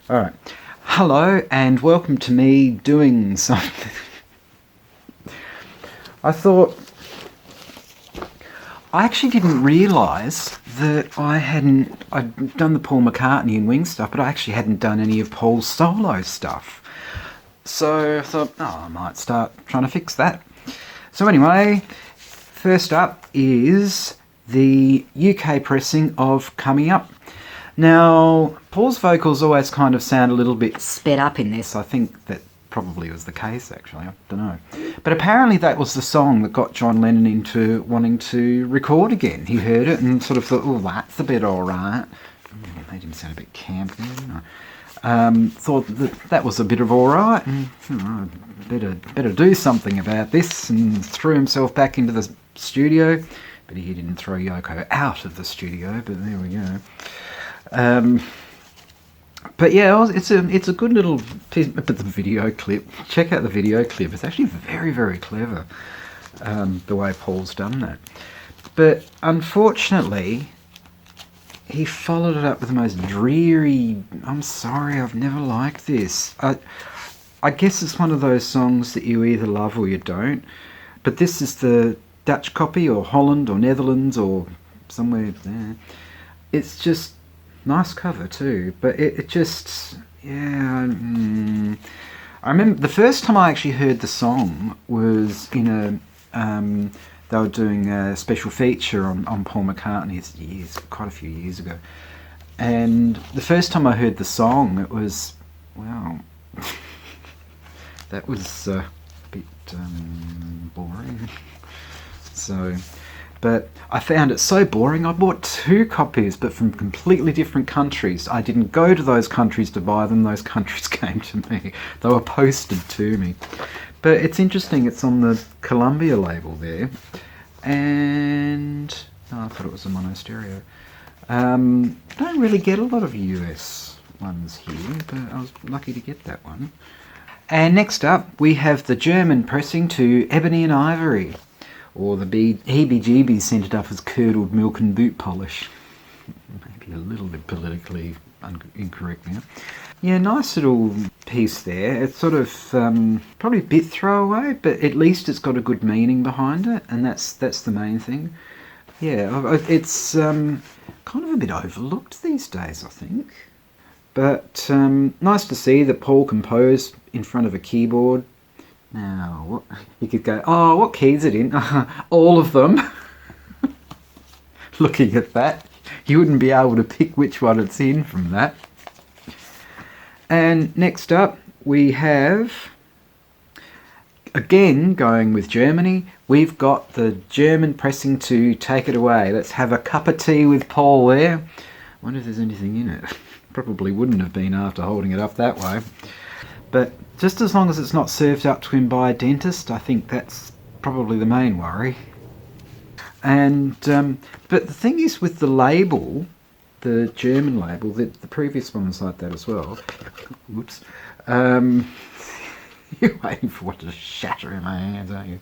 Alright. Hello and welcome to me doing something. I thought... I actually didn't realise that I'd done the Paul McCartney and Wing stuff, but I actually hadn't done any of Paul's solo stuff. So I thought, I might start trying to fix that. So anyway, first up is the UK pressing of Coming Up. Now, Paul's vocals always kind of sound a little bit sped up in this. I think that probably was the case, actually. I don't know. But apparently that was the song that got John Lennon into wanting to record again. He heard it and sort of thought, oh, that's a bit all right. Made him sound a bit camp there, didn't I? Thought that was a bit of all right, and better do something about this, and threw himself back into the studio. But he didn't throw Yoko out of the studio, but there we go. But yeah, it's a good little piece. But the video clip, check out the video clip. It's actually very, very clever, the way Paul's done that. But unfortunately, he followed it up with the most dreary, I'm sorry, I've never liked this. I guess it's one of those songs that you either love or you don't. But this is the Dutch copy, or Holland, or Netherlands, or somewhere there. It's just nice cover too, but it just, yeah. I remember the first time I actually heard the song was in they were doing a special feature on Paul McCartney quite a few years ago. And the first time I heard the song, it was, wow, that was a bit boring. So... But I found it so boring, I bought 2 copies, but from completely different countries. I didn't go to those countries to buy them, those countries came to me. They were posted to me. But it's interesting, it's on the Columbia label there. And I thought it was a mono stereo. Don't really get a lot of US ones here, but I was lucky to get that one. And next up, we have the German pressing to Ebony and Ivory. Or the heebie-jeebies sent it up as curdled milk and boot polish. Maybe a little bit politically incorrect now. Yeah, nice little piece there. It's sort of probably a bit throwaway, but at least it's got a good meaning behind it, and that's the main thing. Yeah, it's kind of a bit overlooked these days, I think. But nice to see that Paul composed in front of a keyboard. Now, you could go, oh, what key is it in? All of them. Looking at that, you wouldn't be able to pick which one it's in from that. And next up, we have, again, going with Germany, we've got the German pressing to Take It Away. Let's have a cup of tea with Paul there. I wonder if there's anything in it. Probably wouldn't have been after holding it up that way. But just as long as it's not served up to him by a dentist, I think that's probably the main worry. And but the thing is with the label, the German label, the previous one was like that as well. Whoops. You're waiting for what to shatter in my hands, aren't you?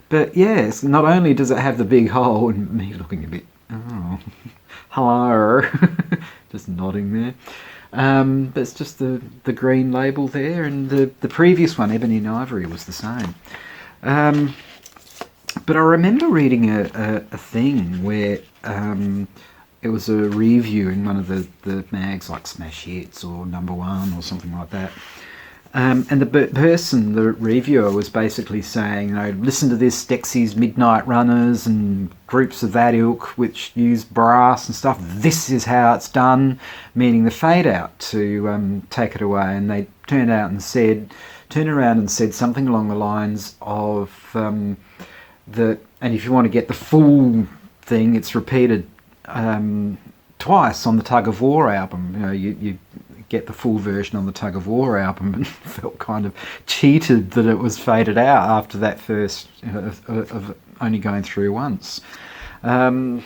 But yes, not only does it have the big hole, and me looking a bit, oh, hello, just nodding there. But it's just the green label there, and the previous one, Ebony and Ivory, was the same. But I remember reading a thing where it was a review in one of the mags like Smash Hits or Number One or something like that. And the reviewer, was basically saying, you know, listen to this, Dexy's Midnight Runners and groups of that ilk which use brass and stuff. This is how it's done, meaning the fade out to Take It Away. And they turned around and said something along the lines of and if you want to get the full thing, it's repeated twice on the Tug of War album. You know, you get the full version on the Tug of War album, and felt kind of cheated that it was faded out after that first of only going through once. And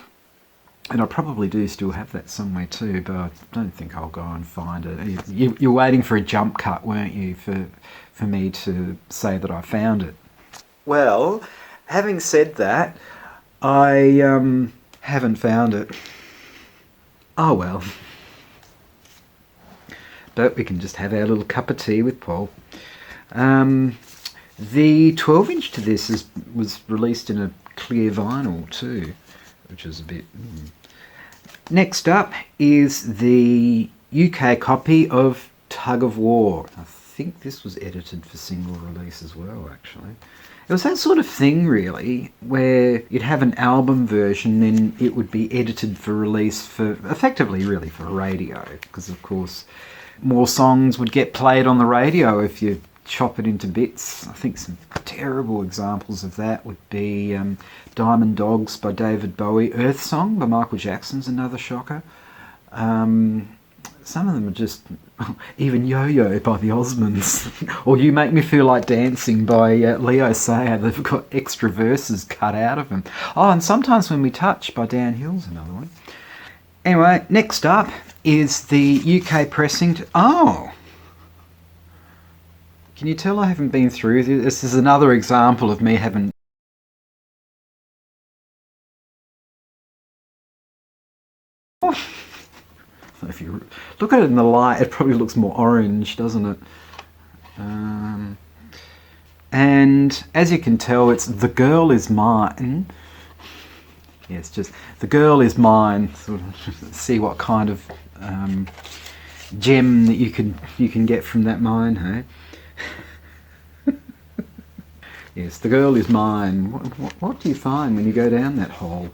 I probably do still have that somewhere too, but I don't think I'll go and find it. You're waiting for a jump cut, weren't you, for me to say that I found it? Well, having said that, I haven't found it. Oh well. but we can just have our little cup of tea with Paul. The 12-inch to this was released in a clear vinyl too, which is a bit... Next up is the UK copy of Tug of War. I think this was edited for single release as well, actually. It was that sort of thing, really, where you'd have an album version, then it would be edited for release for, effectively, really, for radio, because, of course, more songs would get played on the radio if you chop it into bits. I think some terrible examples of that would be Diamond Dogs by David Bowie, Earth Song by Michael Jackson's another shocker. Some of them are just... even Yo-Yo by the Osmonds, or You Make Me Feel Like Dancing by Leo Sayer. They've got extra verses cut out of them. Oh, and Sometimes When We Touch by Dan Hill's another one. Anyway, next up is the UK pressing... Oh! Can you tell I haven't been through this? This is another example of me having... If you look at it in the light, it probably looks more orange, doesn't it? And as you can tell, it's The Girl Is Mine. Yeah, it's just The Girl Is Mine. Sort of see what kind of gem that you can get from that mine, hey? Yes, The Girl Is Mine. What do you find when you go down that hole?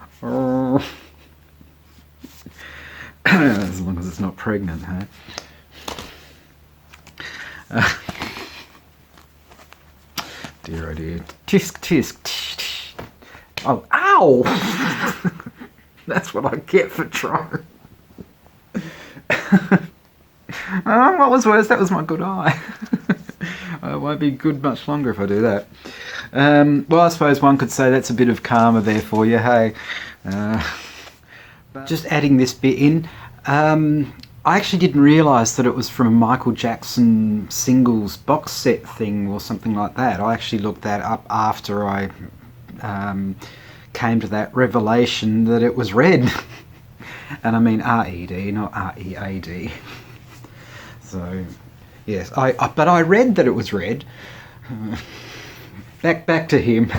As long as it's not pregnant, hey? Dear oh dear. Tisk tisk. Oh, ow! That's what I get for trying. What was worse? That was my good eye. It won't be good much longer if I do that. Well, I suppose one could say that's a bit of karma there for you, hey? Just adding this bit in, I actually didn't realise that it was from a Michael Jackson singles box set thing or something like that. I actually looked that up after I came to that revelation that it was red. And I mean R-E-D, not R-E-A-D. So, yes, but I read that it was red. Back to him.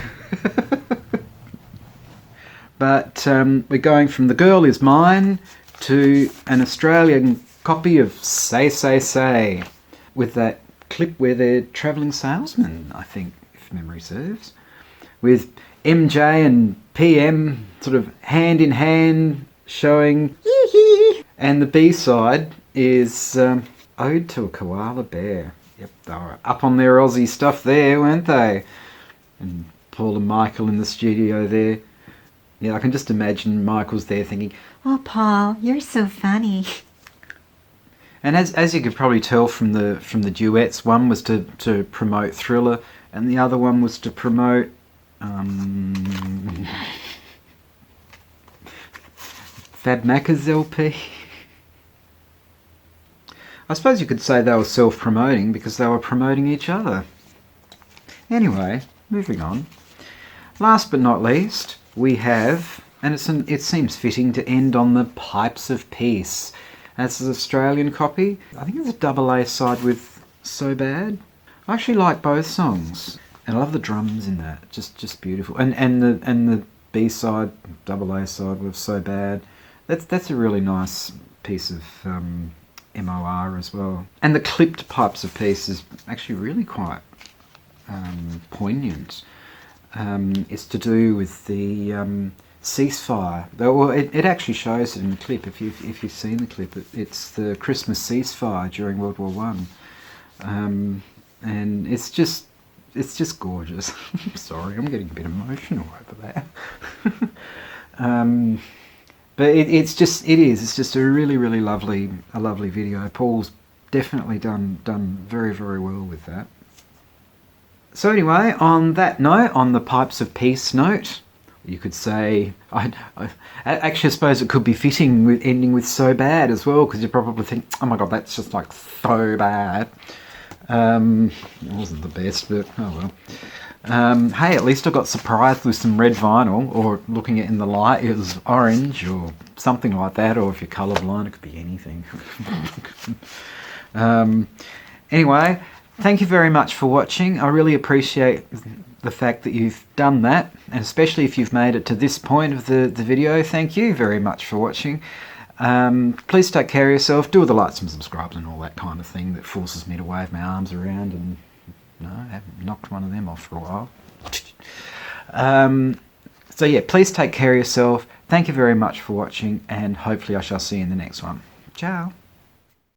But we're going from The Girl Is Mine to an Australian copy of Say Say Say, with that clip where they're travelling salesmen, I think, if memory serves, with MJ and PM sort of hand in hand showing and the B-side is Ode to a Koala Bear. Yep, they were up on their Aussie stuff there, weren't they? And Paul and Michael in the studio there. Yeah, I can just imagine Michael's there thinking, "Oh, Paul, you're so funny." And as you could probably tell from the duets, one was to promote Thriller, and the other one was to promote Fab Macca's LP. I suppose you could say they were self-promoting because they were promoting each other. Anyway, moving on. Last but not least, we have, and it seems fitting to end on the Pipes of Peace. That's an Australian copy. I think it's a double A side with So Bad. I actually like both songs, and I love the drums in that. Just beautiful. And the B side, double A side with So Bad. That's a really nice piece of MOR as well. And the clipped Pipes of Peace is actually really quite poignant. It's to do with the ceasefire. Well, it actually shows it in the clip. If you've seen the clip, it's the Christmas ceasefire during World War One, and it's just gorgeous. Sorry, I'm getting a bit emotional over that. But it's just a really lovely video. Paul's definitely done very well with that. So anyway, on that note, on the Pipes of Peace note, you could say, I actually suppose it could be fitting with ending with So Bad as well, because you probably think, oh my god, that's just like so bad. It wasn't the best, but oh well. Hey, at least I got surprised with some red vinyl, or looking at it in the light, it was orange or something like that, or if you're colourblind, it could be anything. Anyway, thank you very much for watching. I really appreciate the fact that you've done that, and especially if you've made it to this point of the video. Thank you very much for watching. Please take care of yourself. Do all the likes and subscribes and all that kind of thing that forces me to wave my arms around, and no, I haven't knocked one of them off for a while. So yeah, please take care of yourself. Thank you very much for watching, and hopefully I shall see you in the next one. Ciao.